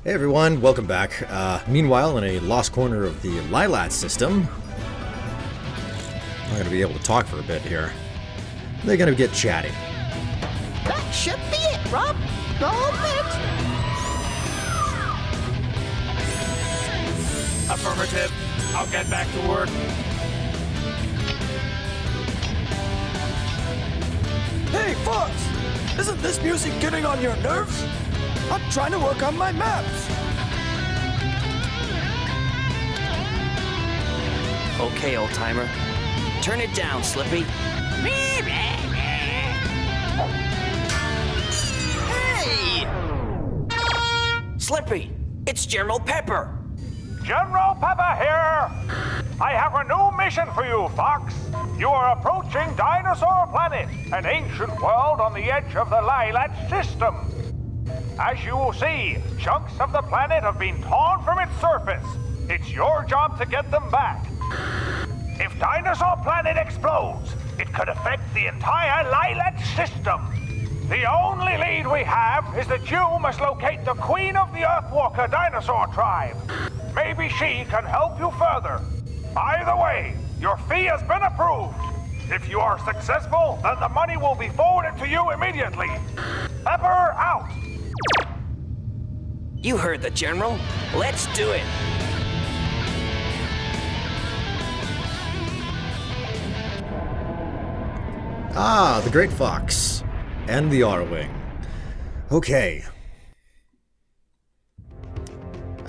Hey everyone, welcome back. Meanwhile, in a lost corner of the Lylat system, I'm going to be able to talk for a bit here. They're going to get chatty. That should be it, Rob. Hold it. Affirmative. I'll get back to work. Hey, Fox! Isn't this music getting on your nerves? I'm trying to work on my maps. Okay, old timer. Turn it down, Slippy. Hey! Slippy, it's General Pepper. General Pepper here! I have a new mission for you, Fox. You are approaching Dinosaur Planet, an ancient world on the edge of the Lylat system. As you will see, chunks of the planet have been torn from its surface. It's your job to get them back. If Dinosaur Planet explodes, it could affect the entire Lylat system. The only lead we have is that you must locate the Queen of the Earthwalker dinosaur tribe. Maybe she can help you further. Either way, your fee has been approved. If you are successful, then the money will be forwarded to you immediately. Pepper out! You heard the General. Let's do it. Ah, the Great Fox. And the R-Wing. Okay.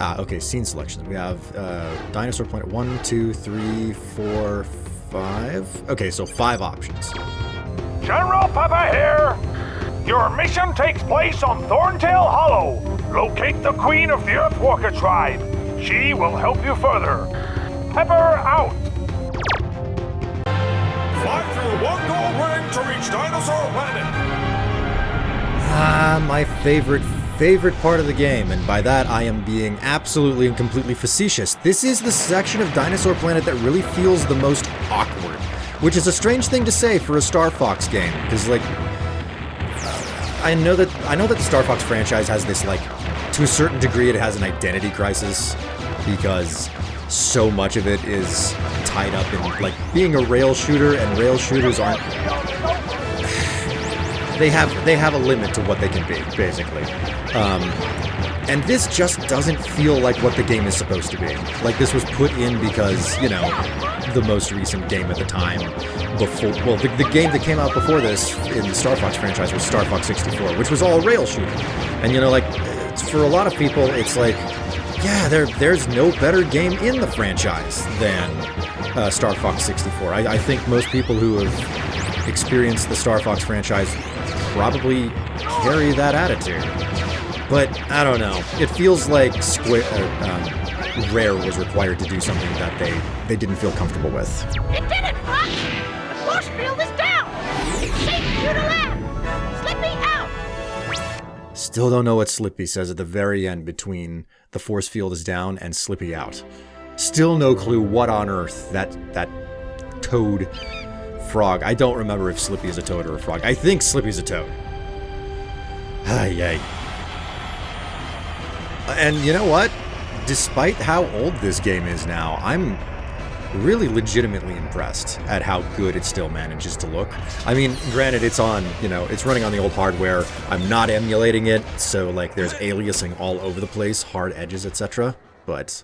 Okay, scene selection. We have Dinosaur Planet 1, 2, 3, 4, 5. Okay, so 5 options. General Pepper here! Your mission takes place on Thorntail Hollow. Locate the Queen of the Earthwalker tribe. She will help you further. Pepper out! Fly through one gold ring to reach Dinosaur Planet. Ah, my favorite part of the game, and by that I am being absolutely and completely facetious. This is the section of Dinosaur Planet that really feels the most awkward, which is a strange thing to say for a Star Fox game, because like, I know that the Star Fox franchise has this, like, to a certain degree it has an identity crisis, because so much of it is tied up in, like, being a rail shooter, and rail shooters aren't... They have a limit to what they can be, basically. And this just doesn't feel like what the game is supposed to be. Like, this was put in because, you know, the most recent game at the time, before... Well, the game that came out before this in the Star Fox franchise was Star Fox 64, which was all rail shooting. And, you know, like, for a lot of people, it's like, yeah, there's no better game in the franchise than Star Fox 64. I think most people who have experienced the Star Fox franchise probably carry that attitude. But, I don't know. It feels like Rare was required to do something that they didn't feel comfortable with. You did it, Fox! The force field is down! Safe you to land! Slippy out! Still don't know what Slippy says at the very end between the force field is down and Slippy out. Still no clue what on earth that toad frog. I don't remember if Slippy is a toad or a frog. I think Slippy's a toad. Ay. And you know what? Despite how old this game is now, I'm really legitimately impressed at how good it still manages to look. I mean, granted, it's on, you know, it's running on the old hardware. I'm not emulating it, so like there's aliasing all over the place, hard edges, etc. But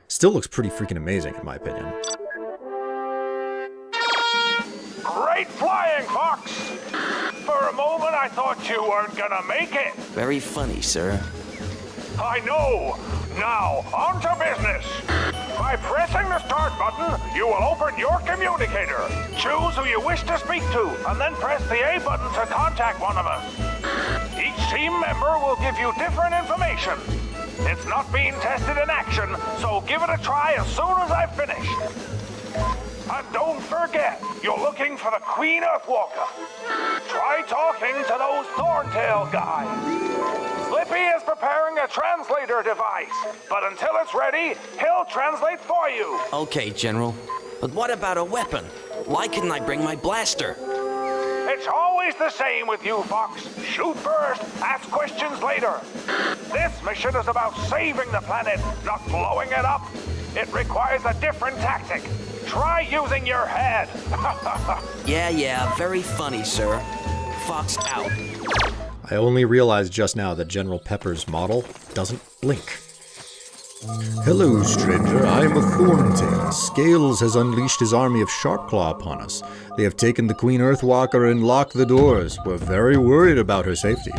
still looks pretty freaking amazing in my opinion. Great flying, Fox! For a moment I thought you weren't gonna make it. Very funny, sir. I know. Now, on to business. By pressing the start button, you will open your communicator. Choose who you wish to speak to, and then press the A button to contact one of us. Each team member will give you different information. It's not being tested in action, so give it a try as soon as I've finished. And don't forget, you're looking for the Queen Earthwalker. Try talking to those Thorntail guys. Slippy is preparing a translator device, but until it's ready, he'll translate for you. Okay, General. But what about a weapon? Why couldn't I bring my blaster? It's always the same with you, Fox. Shoot first, ask questions later. Spider. This mission is about saving the planet, not blowing it up. It requires a different tactic. Try using your head. Yeah, very funny, sir. Fox out. I only realized just now that General Pepper's model doesn't blink. Hello, stranger. I am a Thorntail. Scales has unleashed his army of Sharpclaw upon us. They have taken the Queen Earthwalker and locked the doors. We're very worried about her safety.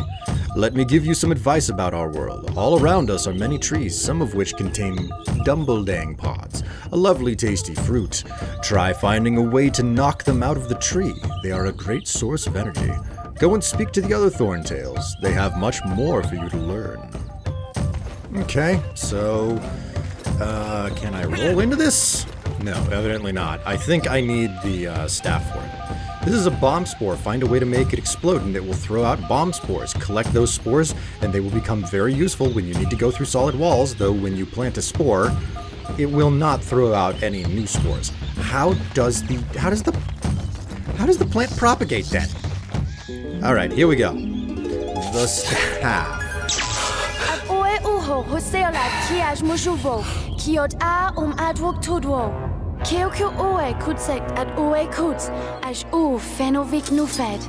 Let me give you some advice about our world. All around us are many trees, some of which contain Dumbledang pods, a lovely tasty fruit. Try finding a way to knock them out of the tree. They are a great source of energy. Go and speak to the other Thorntails. They have much more for you to learn. Okay, so, can I roll into this? No, evidently not. I think I need the staff for it. This is a bomb spore. Find a way to make it explode and it will throw out bomb spores. Collect those spores and they will become very useful when you need to go through solid walls, though when you plant a spore, it will not throw out any new spores. How does the plant propagate then? Alright, here we go. The staff. Oe uho hoseolat kiaj mojuvo, kiod a adwok tudwo. Keokyo oe kutsekt at oe kuts, aj fenovik nufed.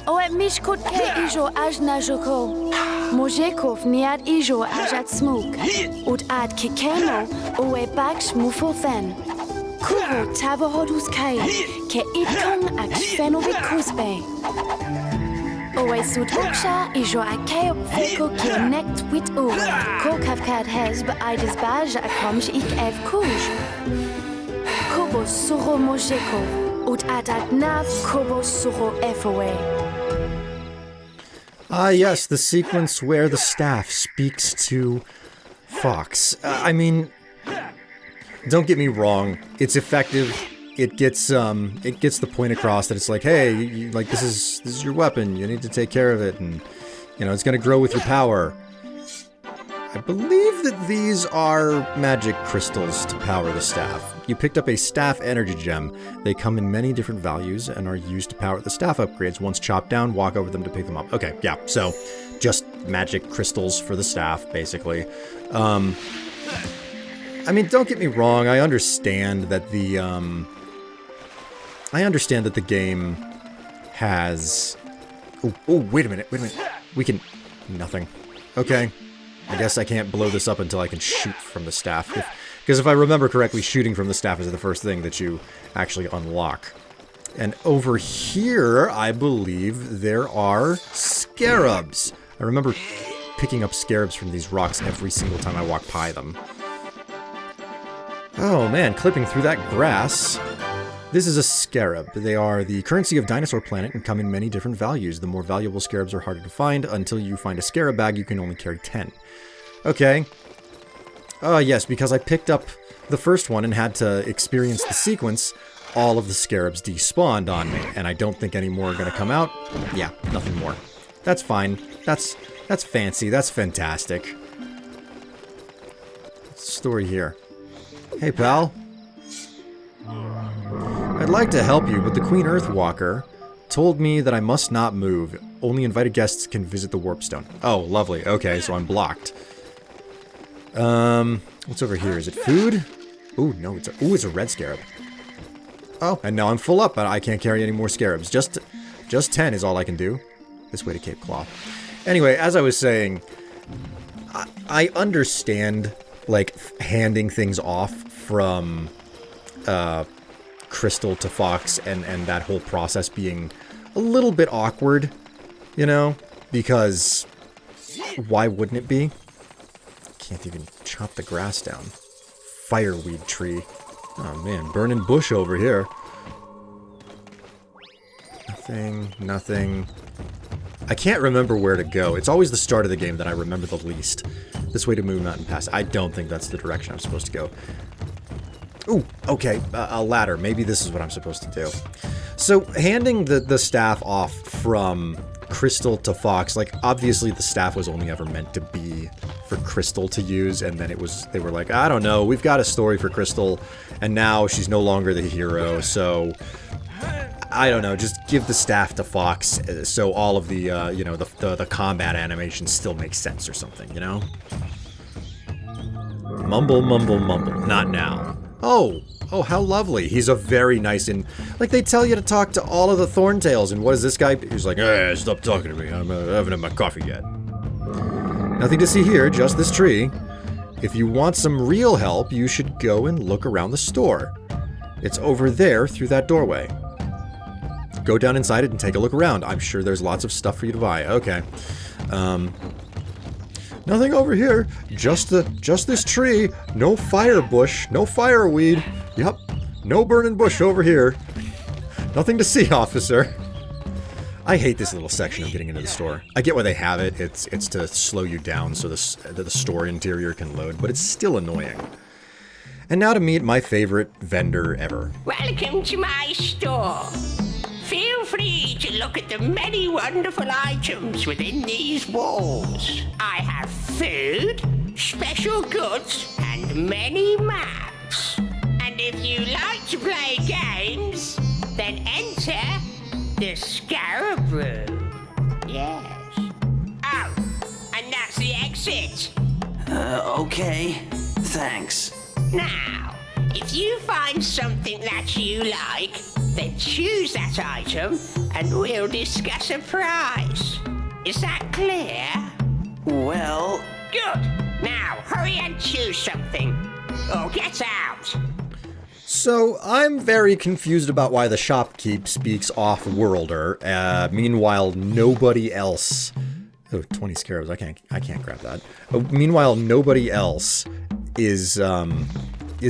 Oe mishkut ke ijo aj najoko. Mojekov niad ijo aj at smuk. Ut ad kikemo oe baksh mufothen. Kuho tabohodus kai, ke itkong ak fenovik kusbe. Oe sut oksha ijo akeo feko kionnect wit o. Ko kafkad hez ba ides baj akomsh ik ev kuj. Kobo suro mojeko. Ut adat nav kobo suro efoe. Ah, yes, the sequence where the staff speaks to Fox. I mean, don't get me wrong, it's effective. It gets the point across that it's like, hey, like this is your weapon. You need to take care of it, and it's going to grow with your power. I believe that these are magic crystals to power the staff. You picked up a staff energy gem. They come in many different values and are used to power the staff upgrades. Once chopped down, walk over them to pick them up. Okay, yeah, so just magic crystals for the staff, basically. I mean, don't get me wrong. I understand that the game has... Oh, wait a minute. We can... Nothing. Okay. I guess I can't blow this up until I can shoot from the staff. Because if I remember correctly, shooting from the staff is the first thing that you actually unlock. And over here, I believe there are scarabs. I remember picking up scarabs from these rocks every single time I walk by them. Oh man, clipping through that grass. This is a scarab. They are the currency of Dinosaur Planet and come in many different values. The more valuable scarabs are harder to find. Until you find a scarab bag, you can only carry 10. Okay. Yes, because I picked up the first one and had to experience the sequence, all of the scarabs despawned on me, and I don't think any more are going to come out. Yeah, nothing more. That's fine. That's fancy. That's fantastic. What's the story here? Hey, pal. I'd like to help you, but the Queen Earthwalker told me that I must not move. Only invited guests can visit the Warpstone. Oh, lovely. Okay, so I'm blocked. What's over here? Is it food? Ooh, no, it's a red scarab. Oh, and now I'm full up, but I can't carry any more scarabs. Just 10 is all I can do. This way to Cape Claw. Anyway, as I was saying, I understand, like, handing things off from, Crystal to Fox and that whole process being a little bit awkward, because why wouldn't it be? Can't even chop the grass down. Fireweed tree. Oh man, burning bush over here. Nothing. I can't remember where to go. It's always the start of the game that I remember the least. This way to Moon Mountain Pass. I don't think that's the direction I'm supposed to go. Ooh, okay, a ladder. Maybe this is what I'm supposed to do. So, handing the staff off from Crystal to Fox, like, obviously the staff was only ever meant to be for Crystal to use, and then they were like, I don't know, we've got a story for Crystal, and now she's no longer the hero, so I don't know, just give the staff to Fox so all of the, you know, the combat animations still make sense or something, you know? Mumble, mumble, mumble. Not now. Oh, how lovely. He's a very nice like, they tell you to talk to all of the Thorntails, and what is this guy? He's like, hey, stop talking to me. I haven't had my coffee yet. Nothing to see here, just this tree. If you want some real help, you should go and look around the store. It's over there through that doorway. Go down inside it and take a look around. I'm sure there's lots of stuff for you to buy. Okay. Nothing over here. Just this tree. No fire bush. No fireweed. Yep. No burning bush over here. Nothing to see, officer. I hate this little section of getting into the store. I get why they have it. It's to slow you down so the store interior can load, but it's still annoying. And now to meet my favorite vendor ever. Welcome to my store. Feel free to look at the many wonderful items within these walls. I have food, special goods, and many maps. And if you like to play games, then enter the Scarab Room. Yes. Oh, and that's the exit. Okay. Thanks. Now, if you find something that you like, then choose that item and we'll discuss a price. Is that clear? Well... Good. Now, hurry and choose something. Or get out. So, I'm very confused about why the shopkeep speaks off-worlder. Meanwhile, nobody else... Oh, 20 scarabs. I can't grab that. Meanwhile, nobody else is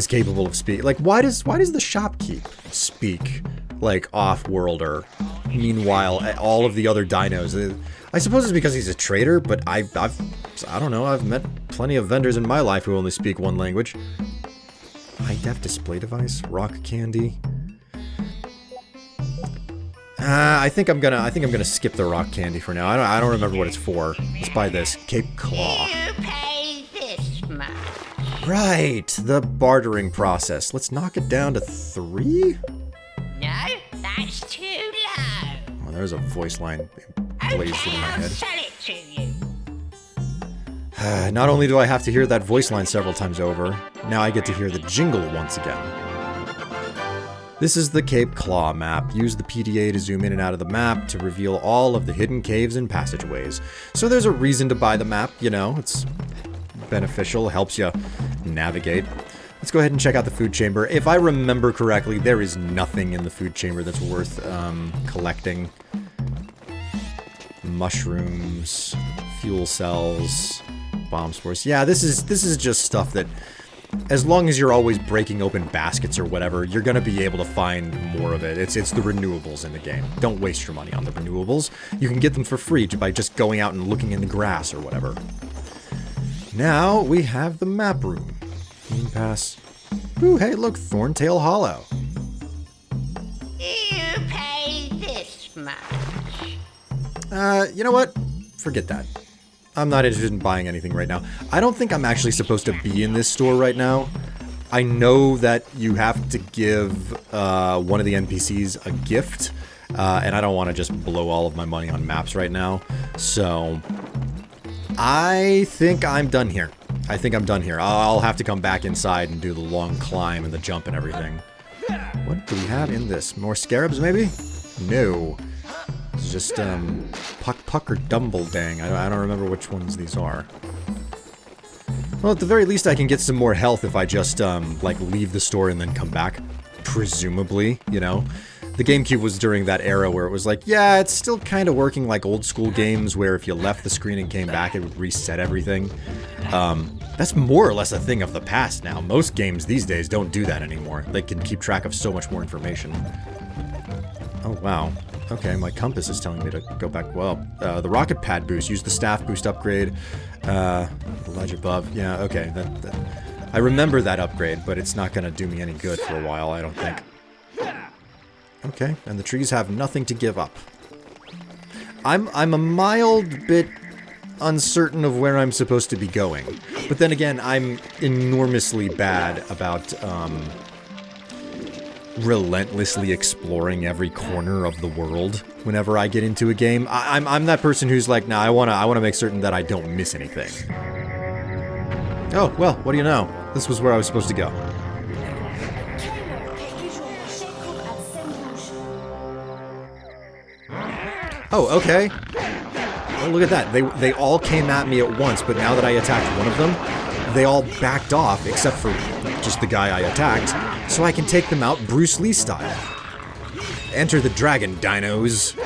capable of speaking. Like, why does the shopkeep speak like off-worlder? Meanwhile, all of the other dinos, I suppose it's because he's a trader, but I don't know. I've met plenty of vendors in my life who only speak one language. High-def display device, rock candy. I think I'm gonna skip the rock candy for now. I don't remember what it's for. Let's buy this Cape Claw. You pay this much. Right, the bartering process. Let's knock it down to 3? No, that's too low. Well, there's a voice line blazed Okay, into my I'll head. sell it to you. Not only do I have to hear that voice line several times over, now I get to hear the jingle once again. This is the Cape Claw map. Use the PDA to zoom in and out of the map to reveal all of the hidden caves and passageways. So there's a reason to buy the map, you know, it's beneficial, helps you navigate. Let's go ahead and check out the food chamber. If I remember correctly, there is nothing in the food chamber that's worth collecting. Mushrooms, fuel cells, bomb spores. Yeah, this is just stuff that, as long as you're always breaking open baskets or whatever, you're gonna be able to find more of it. It's the renewables in the game. Don't waste your money on the renewables. You can get them for free by just going out and looking in the grass or whatever. Now we have the map room. Game pass. Ooh, hey, look, Thorntail Hollow. You pay this much. You know what? Forget that. I'm not interested in buying anything right now. I don't think I'm actually supposed to be in this store right now. I know that you have to give one of the NPCs a gift, and I don't want to just blow all of my money on maps right now. So, I think I'm done here. I'll have to come back inside and do the long climb and the jump and everything. What do we have in this? More scarabs, maybe? No. It's just, Puck or Dumbledang. I don't remember which ones these are. Well, at the very least, I can get some more health if I just, like, leave the store and then come back. Presumably, you know? The GameCube was during that era where it was like, yeah, it's still kind of working like old school games where if you left the screen and came back, it would reset everything. That's more or less a thing of the past now. Most games these days don't do that anymore. They can keep track of so much more information. Oh, wow. Okay, my compass is telling me to go back. Well, the rocket pad boost. Use the staff boost upgrade. Ledge above. Yeah, okay. I remember that upgrade, but it's not going to do me any good for a while, I don't think. Okay, and the trees have nothing to give up. I'm a mild bit uncertain of where I'm supposed to be going. But then again, I'm enormously bad about relentlessly exploring every corner of the world whenever I get into a game. I'm that person who's like, nah, I wanna make certain that I don't miss anything. Oh, well, what do you know? This was where I was supposed to go. Oh, okay. Oh, look at that. They all came at me at once, but now that I attacked one of them, they all backed off, except for just the guy I attacked, so I can take them out Bruce Lee style. Enter the dragon, dinos.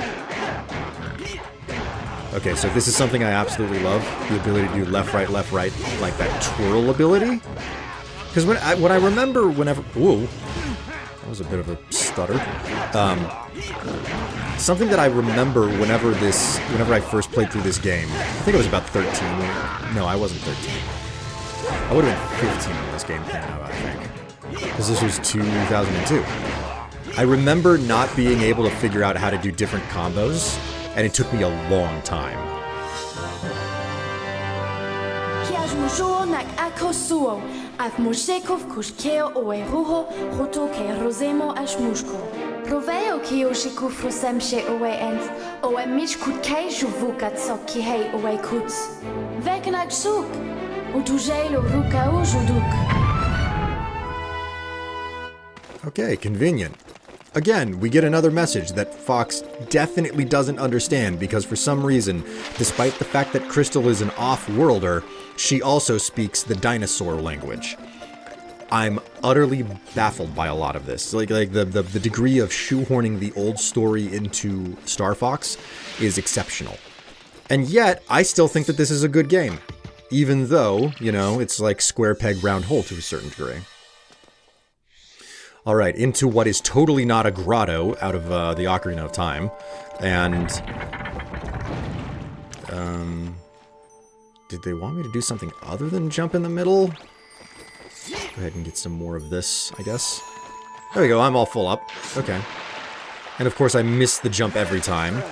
Okay, so this is something I absolutely love. The ability to do left, right, like that twirl ability. Because what I remember whenever... Whoa. That was a bit of a stutter. Something that I remember whenever I first played through this game, I think I was about 13. No, I wasn't 13. I would have been 15 when this game came out, I think. Because this was 2002. I remember not being able to figure out how to do different combos, and it took me a long time. Proveo Kiyoshi Kufrusem she owe ends, owe mich kut keiju vukat so kihei owe kuts. Vekenak suk, utujelo ruka ujuduk. Okay, convenient. Again, we get another message that Fox definitely doesn't understand because for some reason, despite the fact that Crystal is an off-worlder, she also speaks the dinosaur language. I'm utterly baffled by a lot of this. Like the degree of shoehorning the old story into Star Fox is exceptional. And yet, I still think that this is a good game. Even though, you know, it's like square peg round hole to a certain degree. Alright, into what is totally not a grotto out of the Ocarina of Time. And... did they want me to do something other than jump in the middle? Go ahead and get some more of this, I guess. There we go, I'm all full up. Okay. And of course I miss the jump every time.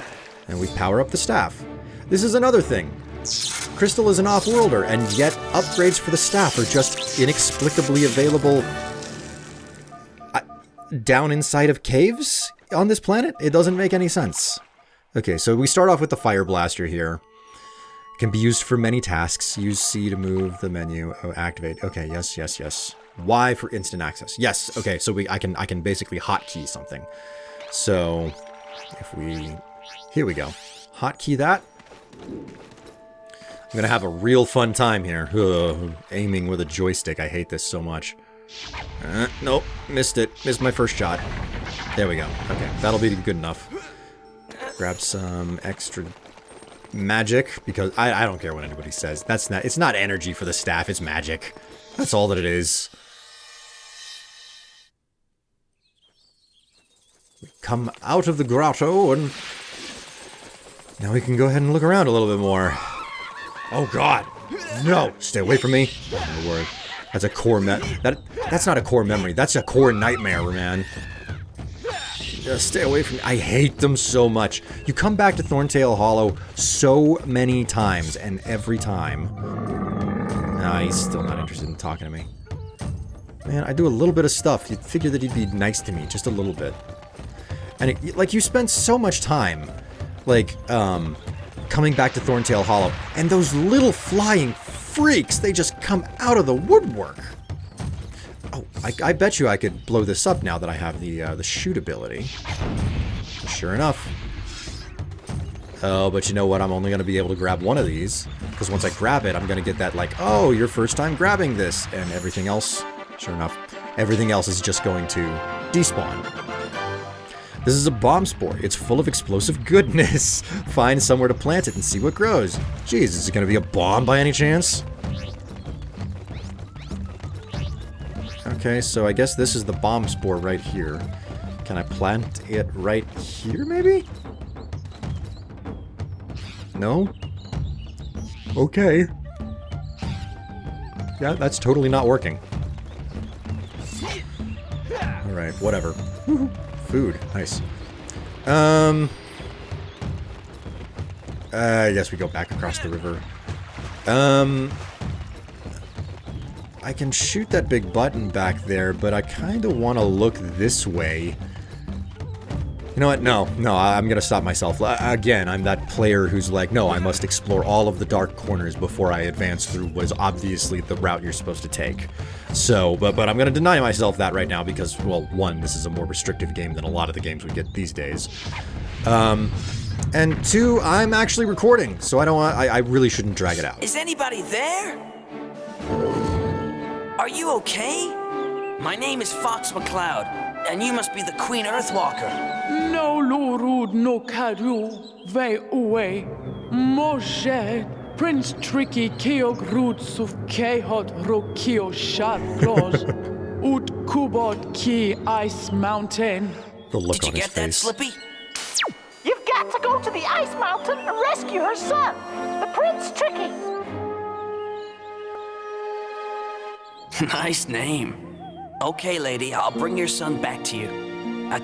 And we power up the staff. This is another thing. Crystal is an off-worlder, and yet upgrades for the staff are just inexplicably available down inside of caves on this planet? It doesn't make any sense. Okay, so we start off with the Fire Blaster here. It can be used for many tasks. Use C to move the menu. Oh, activate. Okay, yes, yes, yes. Y for instant access. Yes, okay, so I can basically hotkey something. So, if we... Here we go. Hotkey that. I'm gonna have a real fun time here. Ugh, aiming with a joystick. I hate this so much. Nope, missed it. Missed my first shot. There we go. Okay, that'll be good enough. Grab some extra magic, because I don't care what anybody says. That's not, it's not energy for the staff, it's magic. That's all that it is. We come out of the grotto, and now we can go ahead and look around a little bit more. Oh god! No! Stay away from me! Oh my word. That's a core that's not a core memory, that's a core nightmare, man. Just stay away from me. I hate them so much. You come back to Thorntail Hollow so many times, and every time... Nah, he's still not interested in talking to me. Man, I do a little bit of stuff. You'd figure that he'd be nice to me, just a little bit. And, like, you spend so much time, like, coming back to Thorntail Hollow, and those little flying freaks, they just come out of the woodwork. Oh, I bet you I could blow this up now that I have the shoot ability. Sure enough. Oh, but you know what? I'm only going to be able to grab one of these, because once I grab it, I'm going to get that, like, oh, your first time grabbing this, and everything else, sure enough, everything else is just going to despawn. This is a bomb spore. It's full of explosive goodness. Find somewhere to plant it and see what grows. Jeez, is it going to be a bomb by any chance? Okay, so I guess this is the bomb spore right here. Can I plant it right here, maybe? No? Okay. Yeah, that's totally not working. Alright, whatever. Food. Nice. I guess we go back across the river. I can shoot that big button back there, but I kind of want to look this way. You know what? No, I'm gonna stop myself. Again, I'm that player who's like, no, I must explore all of the dark corners before I advance through what is obviously the route you're supposed to take. So, but I'm gonna deny myself that right now because, well, one, this is a more restrictive game than a lot of the games we get these days. And two, I'm actually recording, so I really shouldn't drag it out. Is anybody there? Are you okay? My name is Fox McCloud, and you must be the Queen Earthwalker. No lurud no kadu, ve uwe, moje, Prince Tricky keog rud suf kehot rokio shadros, ut kubot ki Ice Mountain. The look Did you on his get that, face. Slippy? You've got to go to the Ice Mountain and rescue her son, the Prince Tricky. Nice name. Okay, lady, I'll bring your son back to you.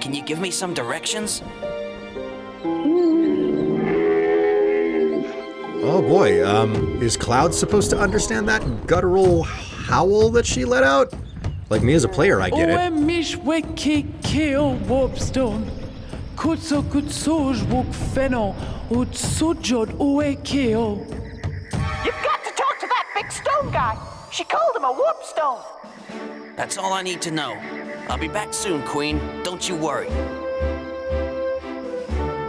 Can you give me some directions? Oh boy, is Cloud supposed to understand that guttural howl that she let out? Like me as a player, I get Owe it. mish weki keo wobstone, kutso kutsoj wuk feno, ut sujod uwe keo. You've got to talk to that big stone guy. She called him a warp stone. That's all I need to know. I'll be back soon, Queen. Don't you worry.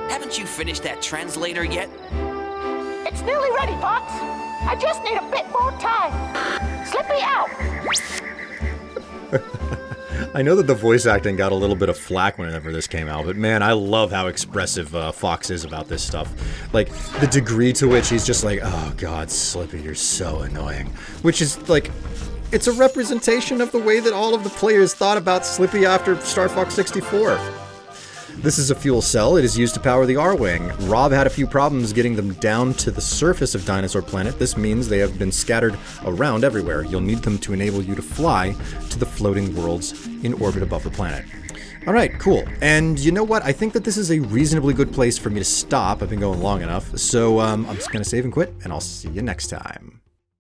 Haven't you finished that translator yet? It's nearly ready, Fox. I just need a bit more time. Slip me out. I know that the voice acting got a little bit of flack whenever this came out, but man, I love how expressive Fox is about this stuff. Like, the degree to which he's just like, oh god, Slippy, you're so annoying. Which is, like, it's a representation of the way that all of the players thought about Slippy after Star Fox 64. This is a fuel cell. It is used to power the R-Wing. Rob had a few problems getting them down to the surface of Dinosaur Planet. This means they have been scattered around everywhere. You'll need them to enable you to fly to the floating worlds in orbit above the planet. Alright, cool. And you know what? I think that this is a reasonably good place for me to stop. I've been going long enough. So I'm just going to save and quit, and I'll see you next time.